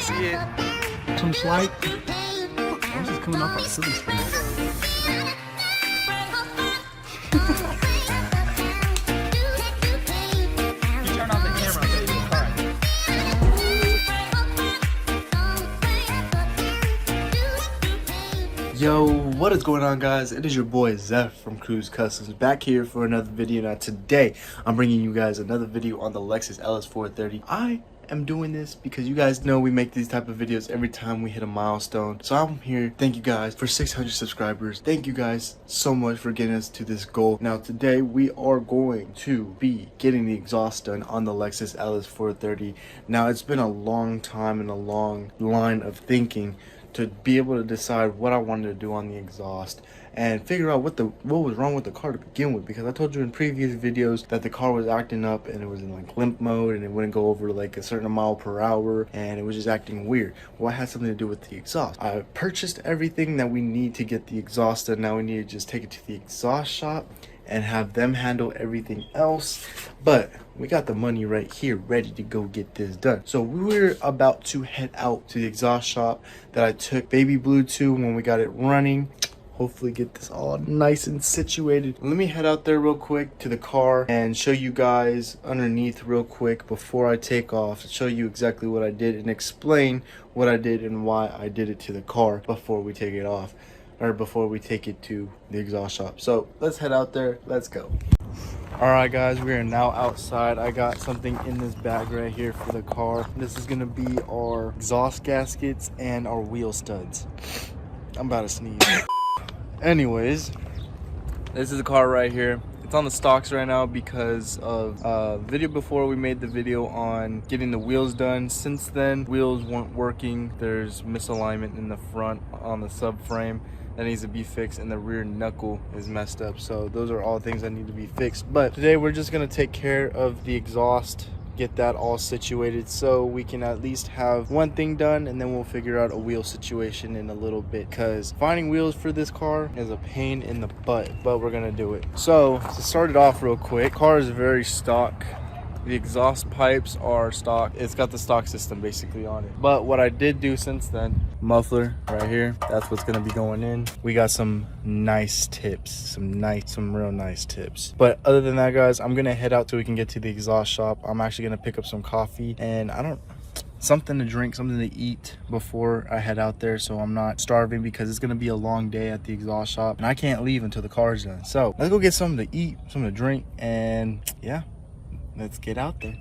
see it. Some slight. This is coming off like silly string. Turn off the camera, baby. Yo, what is going on, guys? It is your boy Zeph from Cruise Customs back here for another video. Now today I'm bringing you guys another video on the Lexus Ls430. I am doing this because you guys know we make these type of videos every time we hit a milestone. So I'm here. Thank you guys for 600 subscribers. Thank you guys so much for getting us to this goal. Now today we are going to be getting the exhaust done on the Lexus Ls430. Now it's been a long time and a long line of thinking to be able to decide what I wanted to do on the exhaust and figure out what was wrong with the car to begin with, because I told you in previous videos that the car was acting up and it was in like limp mode and it wouldn't go over like a certain mile per hour and it was just acting weird. Well, it had something to do with the exhaust. I purchased everything that we need to get the exhaust done. Now we need to just take it to the exhaust shop and have them handle everything else, but we got the money right here ready to go get this done. So we're about to head out to the exhaust shop that I took baby blue to when we got it running. Hopefully get this all nice and situated. Let me head out there real quick to the car and show you guys underneath real quick before I take off, show you exactly what I did and explain what I did and why I did it to the car before we take it off, or before we take it to the exhaust shop. So let's head out there. Let's go. All right, guys, we are now outside. I got something in this bag right here for the car. This is gonna be our exhaust gaskets and our wheel studs. I'm about to sneeze. Anyways, this is the car right here. It's on the stocks right now because of video before we made the video on getting the wheels done. Since then, wheels weren't working. There's misalignment in the front on the subframe that needs to be fixed, and the rear knuckle is messed up. So those are all things that need to be fixed. But today we're just gonna take care of the exhaust, get that all situated so we can at least have one thing done, and then we'll figure out a wheel situation in a little bit, because finding wheels for this car is a pain in the butt, but we're gonna do it. So to start it off real quick, car is very stock. The exhaust pipes are stock. It's got the stock system basically on it. But what I did do since then, muffler right here, that's what's gonna be going in. We got some nice tips, some real nice tips. But other than that, guys, I'm gonna head out till we can get to the exhaust shop. I'm actually gonna pick up some coffee and something to drink, something to eat before I head out there, so I'm not starving, because it's gonna be a long day at the exhaust shop and I can't leave until the car's done. So let's go get something to eat, something to drink, and yeah, let's get out there.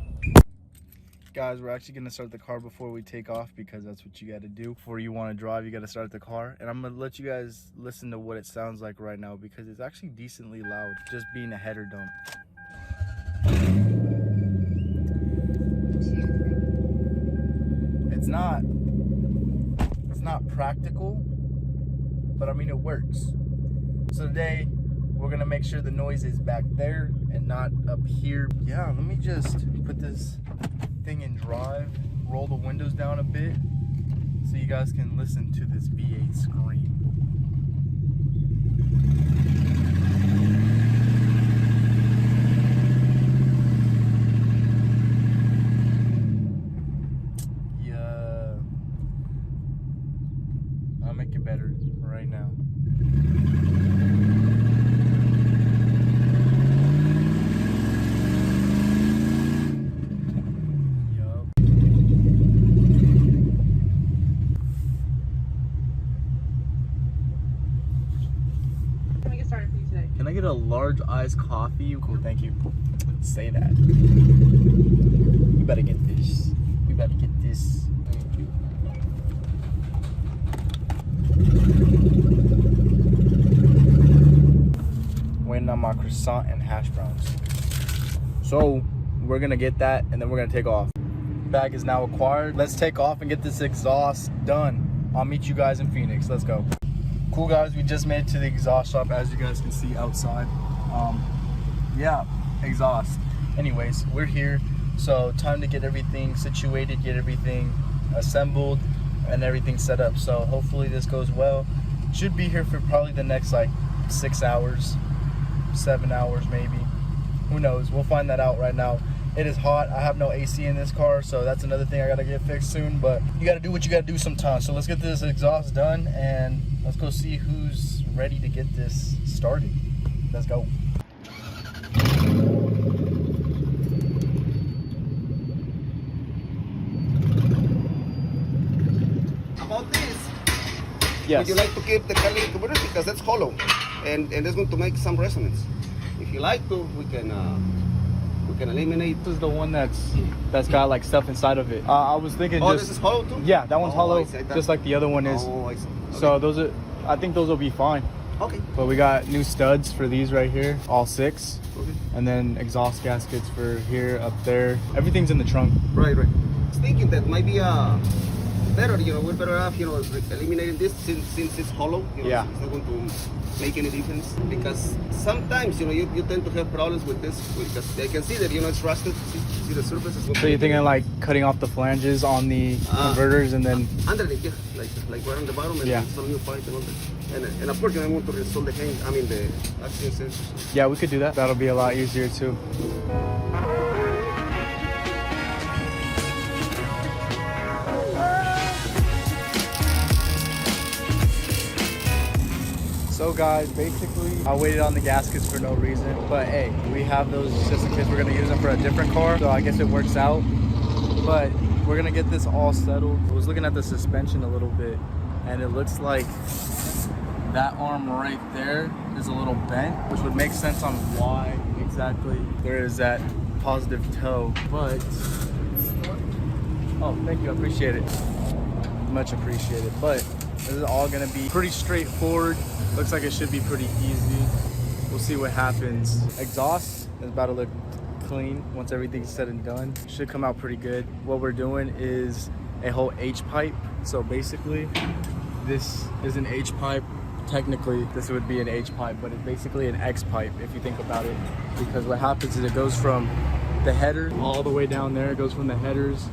Guys, we're actually gonna start the car before we take off, because that's what you gotta do. Before you wanna drive, you gotta start the car. And I'm gonna let you guys listen to what it sounds like right now, because it's actually decently loud, just being a header dump. It's not practical, but I mean, it works. So today, we're gonna make sure the noise is back there and not up here. Yeah, let me just put this thing in drive, roll the windows down a bit so you guys can listen to this V8 scream. Yeah, I'll make it better right now. Can I get a large iced coffee? Cool, thank you. Say that. We better get this. We better get this. Thank you. Waiting on my croissant and hash browns. So we're gonna get that and then we're gonna take off. Bag is now acquired. Let's take off and get this exhaust done. I'll meet you guys in Phoenix. Let's go. Cool, guys, we just made it to the exhaust shop, as you guys can see outside. Yeah, exhaust. Anyways, we're here, so time to get everything situated, get everything assembled and everything set up. So hopefully this goes well. Should be here for probably the next like 6 hours, 7 hours maybe. Who knows? We'll find that out right now. It is hot. I have no AC in this car, so that's another thing I gotta get fixed soon. But you gotta do what you gotta do sometimes. So let's get this exhaust done and let's go see who's ready to get this started. Let's go. About this, Yes. would you like to keep the catalytic converter because that's hollow, and it's going to make some resonance. If you like to, we can eliminate. This is the one that's got like stuff inside of it. I was thinking Oh, just this is hollow too? yeah, that one's hollow, I see. just like the other one is. Oh, I see. Okay. So those are, I think those will be fine. Okay. But we got new studs for these right here, all 6. Okay. And then exhaust gaskets for here, up there. Everything's in the trunk. Right. I was thinking that might be better, we're better off, eliminating this since it's hollow. Yeah. It's not going to make any difference because sometimes, you tend to have problems with this because I can see that, it's rusted. See the surface is. So you're thinking like cutting off the flanges on the converters and then. Underneath, yeah, like right on the bottom and Yeah. some new pipe and all that. And of course, I want to install the the action sensors. Yeah, we could do that. That'll be a lot easier too. So guys, basically, I waited on the gaskets for no reason, but hey, we have those just in case we're gonna use them for a different car, so I guess it works out. But we're gonna get this all settled. I was looking at the suspension a little bit, and it looks like that arm right there is a little bent, which would make sense on why exactly there is that positive toe, but oh, thank you, I appreciate it. Much appreciated. But this is all gonna be pretty straightforward. Looks like it should be pretty easy. We'll see what happens. Exhaust is about to look clean once everything's said and done. Should come out pretty good. What we're doing is a whole H pipe. So basically, this is an H pipe. Technically, this would be an H pipe, but it's basically an X pipe if you think about it. Because what happens is it goes from the header all the way down there. It goes from the headers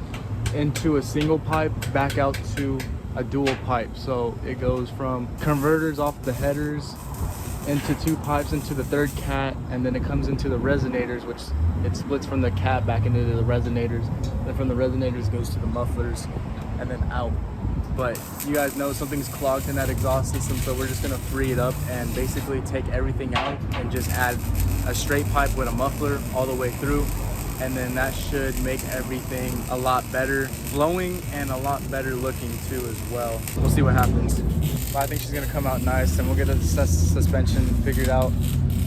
into a single pipe back out to a dual pipe. So it goes from converters off the headers into 2 pipes into the 3rd cat, and then it comes into the resonators, which it splits from the cat back into the resonators. Then from the resonators goes to the mufflers and then out. But you guys know something's clogged in that exhaust system, so we're just gonna free it up and basically take everything out and just add a straight pipe with a muffler all the way through. And then that should make everything a lot better flowing and a lot better looking too as well. We'll see what happens. But I think she's gonna come out nice, and we'll get the suspension figured out.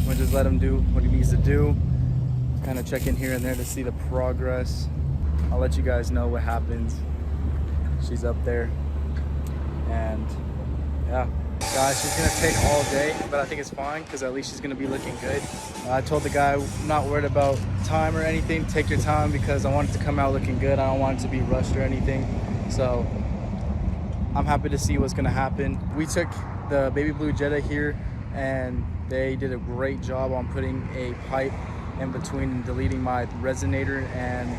We'll just let him do what he needs to do. Kind of check in here and there to see the progress. I'll let you guys know what happens. She's up there, and yeah. Guys, she's gonna take all day, but I think it's fine because at least she's gonna be looking good. I told the guy I'm not worried about time or anything. Take your time because I want it to come out looking good. I don't want it to be rushed or anything. So I'm happy to see what's gonna happen. We took the baby blue Jetta here and they did a great job on putting a pipe in between and deleting my resonator and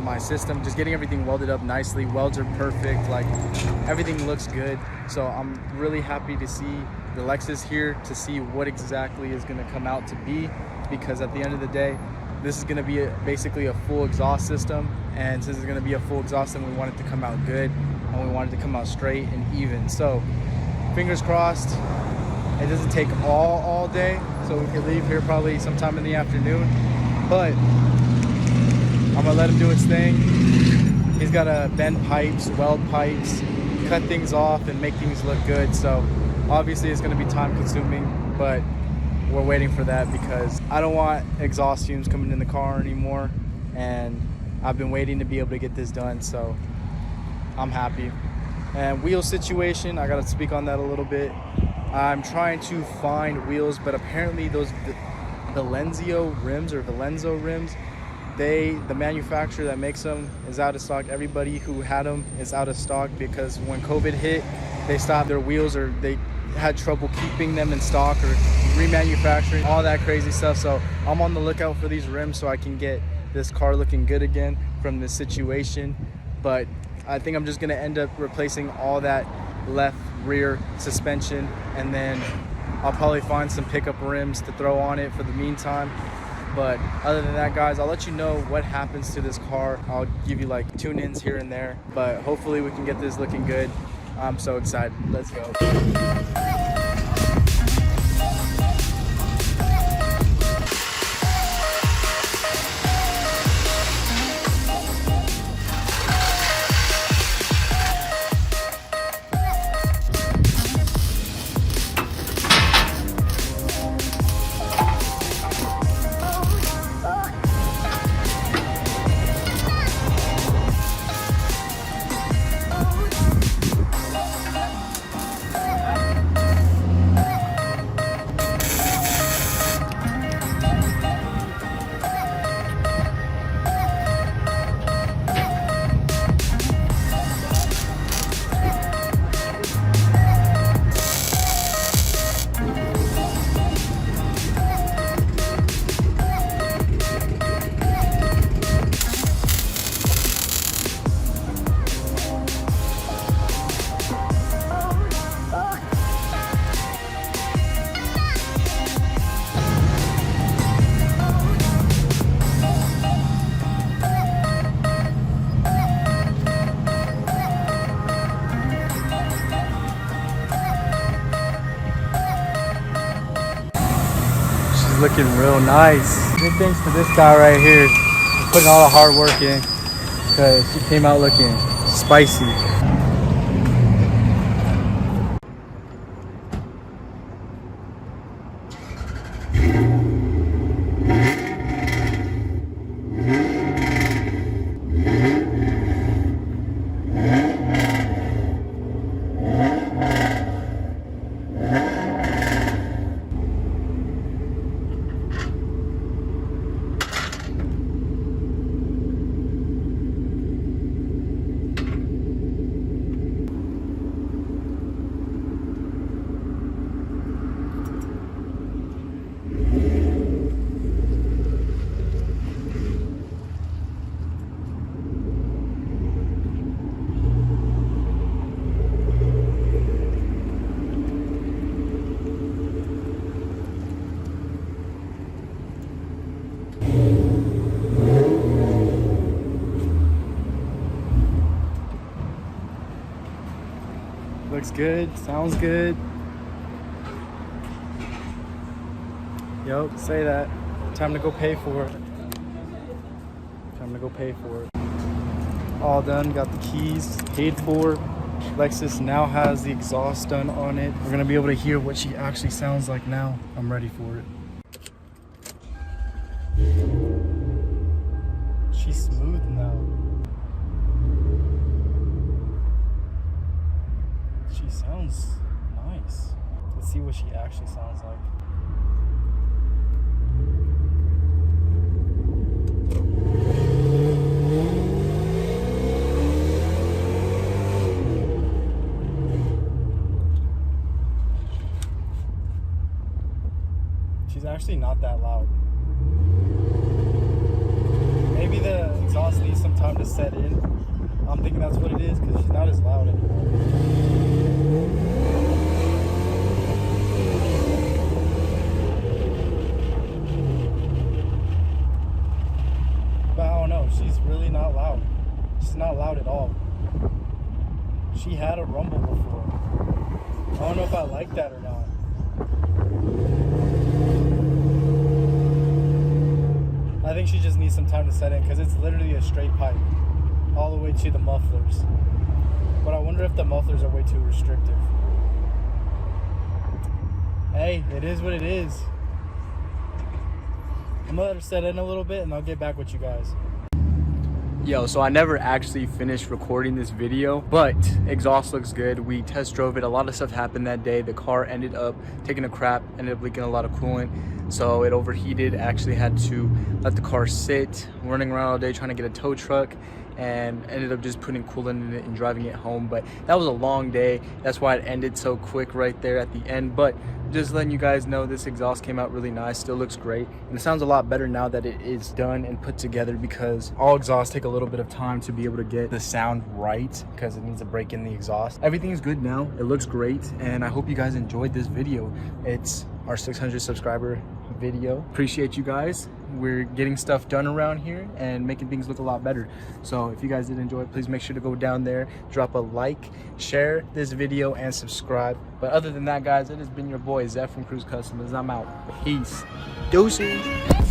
my system, just getting everything welded up nicely. Welds are perfect, like everything looks good. So I'm really happy to see the Lexus here to see what exactly is going to come out to be, because at the end of the day this is going to be basically a full exhaust system, and since it's going to be a full exhaust system, we want it to come out good and we want it to come out straight and even. So fingers crossed it doesn't take all day, so we can leave here probably sometime in the afternoon. But I'm gonna let him do his thing. He's got to bend pipes, weld pipes, cut things off and make things look good. So obviously it's gonna be time consuming, but we're waiting for that because I don't want exhaust fumes coming in the car anymore, and I've been waiting to be able to get this done, so I'm happy. And wheel situation, I gotta speak on that a little bit. I'm trying to find wheels, but apparently those Valenzo rims or Valenzo rims, the manufacturer that makes them is out of stock. Everybody who had them is out of stock because when COVID hit, they stopped their wheels, or they had trouble keeping them in stock or remanufacturing, all that crazy stuff. So I'm on the lookout for these rims so I can get this car looking good again from this situation. But I think I'm just gonna end up replacing all that left rear suspension, and then I'll probably find some pickup rims to throw on it for the meantime. But other than that, guys, I'll let you know what happens to this car. I'll give you like tune-ins here and there, but hopefully we can get this looking good. I'm so excited. Let's go. Looking real nice. Big thanks to this guy right here. He's putting all the hard work in because she came out looking spicy. Looks good, sounds good. Yup, say that. Time to go pay for it. Time to go pay for it. All done, got the keys, paid for. Lexus now has the exhaust done on it. We're gonna be able to hear what she actually sounds like now. I'm ready for it. She's smooth now. She sounds nice. Let's see what she actually sounds like. She's actually not that loud. Maybe the exhaust needs some time to set in. I'm thinking that's what it is because she's not as loud anymore. But I don't know, she's really not loud. She's not loud at all. She had a rumble before. I don't know if I like that or not. I think she just needs some time to set in because it's literally a straight pipe all the way to the mufflers. But I wonder if the mufflers are way too restrictive. Hey, it is what it is. I'm gonna let her set in a little bit and I'll get back with you guys. Yo, so I never actually finished recording this video, but exhaust looks good. We test drove it. A lot of stuff happened that day. The car ended up taking a crap, ended up leaking a lot of coolant. So it overheated. Actually had to let the car sit, running around all day trying to get a tow truck, and ended up just putting coolant in it and driving it home. But that was a long day. That's why it ended so quick right there at the end. But just letting you guys know, this exhaust came out really nice, still looks great, and it sounds a lot better now that it is done and put together, because all exhausts take a little bit of time to be able to get the sound right because it needs a break in the exhaust. Everything's good now, it looks great, and I hope you guys enjoyed this video. It's our 600 subscriber video. Appreciate you guys. We're getting stuff done around here and making things look a lot better. So if you guys did enjoy it, please make sure to go down there, drop a like, share this video, and subscribe. But other than that, guys, it has been your boy Zeph from Cruise Customs. I'm out. Peace. Deuces.